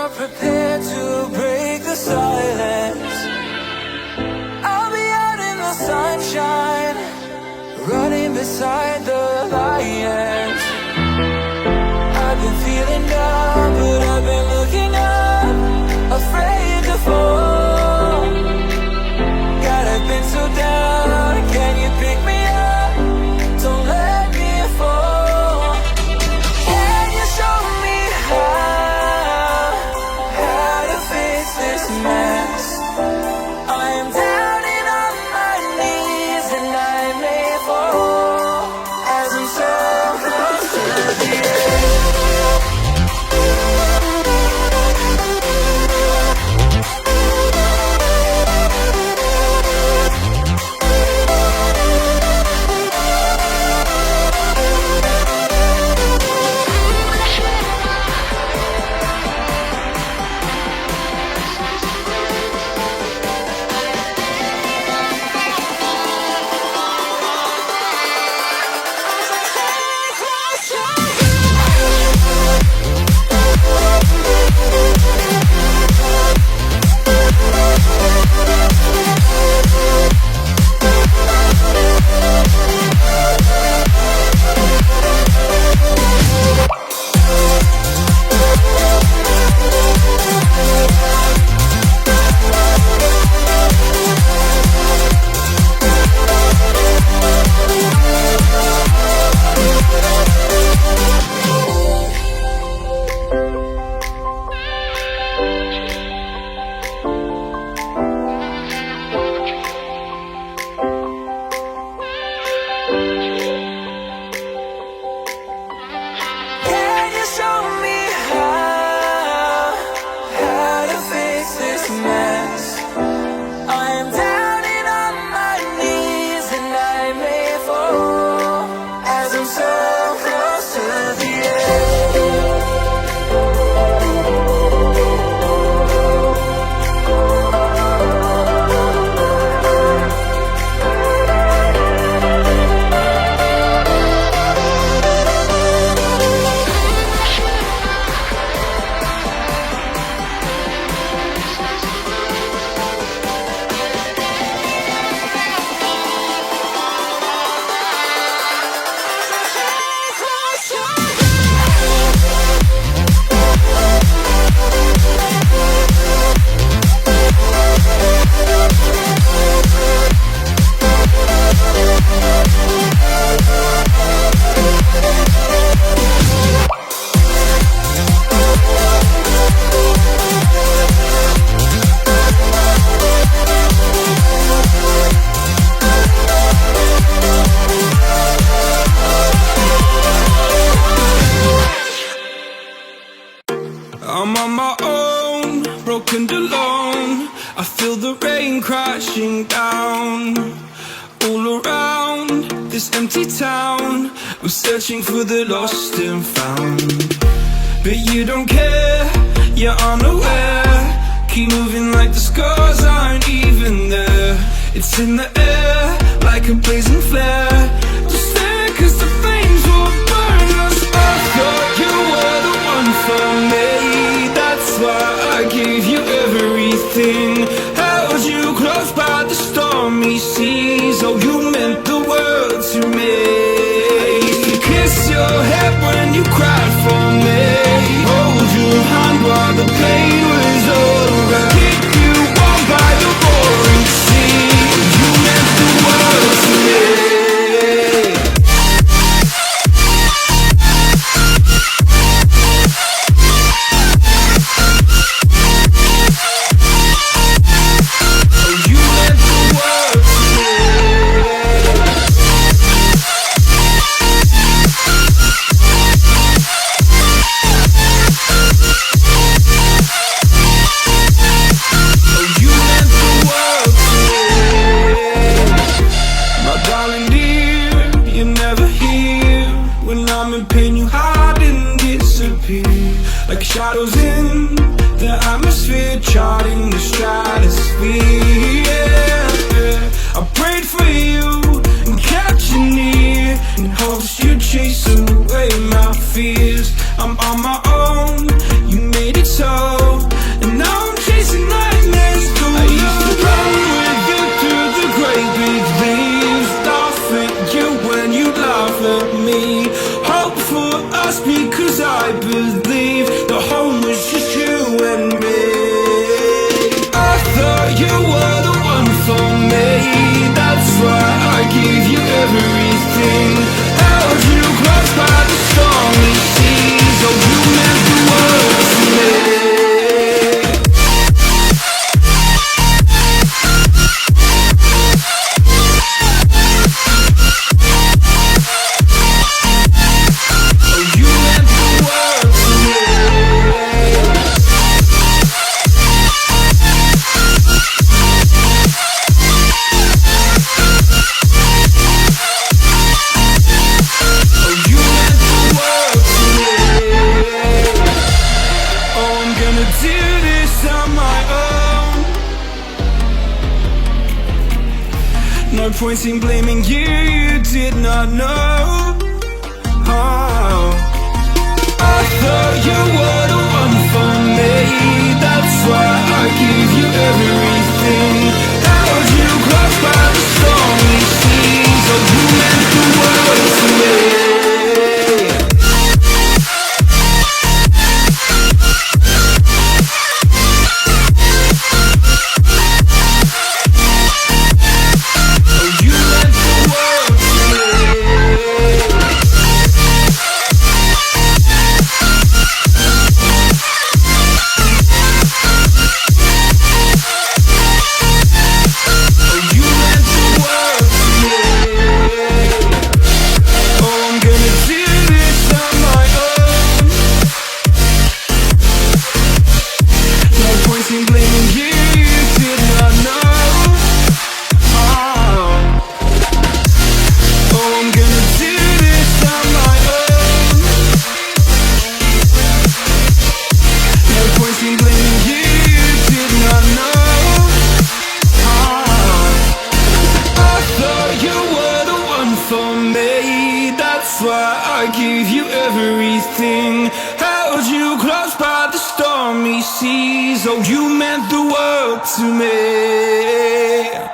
not prepared to break the silence. I'll be out in the sunshine, running beside the lions. I've been feeling down, but I've been looking up, afraid to fall. God, I've been so down, can you pick me up? Don't let me fall. Can you show me how to fix this mess? I am down and on my knees, and I may fall as I'm so close to the edge. Can you show me how to fix this mess? I am down and on my knees, and I may fall as I'm so close to the edge. I'm on my own, broken and alone. I feel the rain crashing down all around this empty town. I'm searching for the lost and found, but you don't care, you're unaware. Keep moving like the scars aren't even there. It's in the air like a blazing flare. Just stare, 'cause the flames will burn us. I thought you were the one for me, that's why I gave you everything. Held you close by the stormy seas. Oh, you meant the world to me. I used to kiss your head when you cried for me, hold your hand while the pain was over, keep you warm by the roaring sea. You meant the world to me. Like shadows in the atmosphere, charting the stratosphere. Yeah. I prayed for you and kept you near, in hopes you'd chase away my fears. I'm on my own, you made it so. lost me, 'cause I believe the home was just you and me. I thought you were the one for me, that's why I gave you everything. Held you close by the stormy seas, oh you meant the world to me. No point in blaming you, you did not know. Oh. I thought you were the one for me, that's why I gave you everything. Held you close by the stormy seas, oh you meant the world to me. That's why I gave you everything. Held you close by the stormy seas, oh you meant the world to me.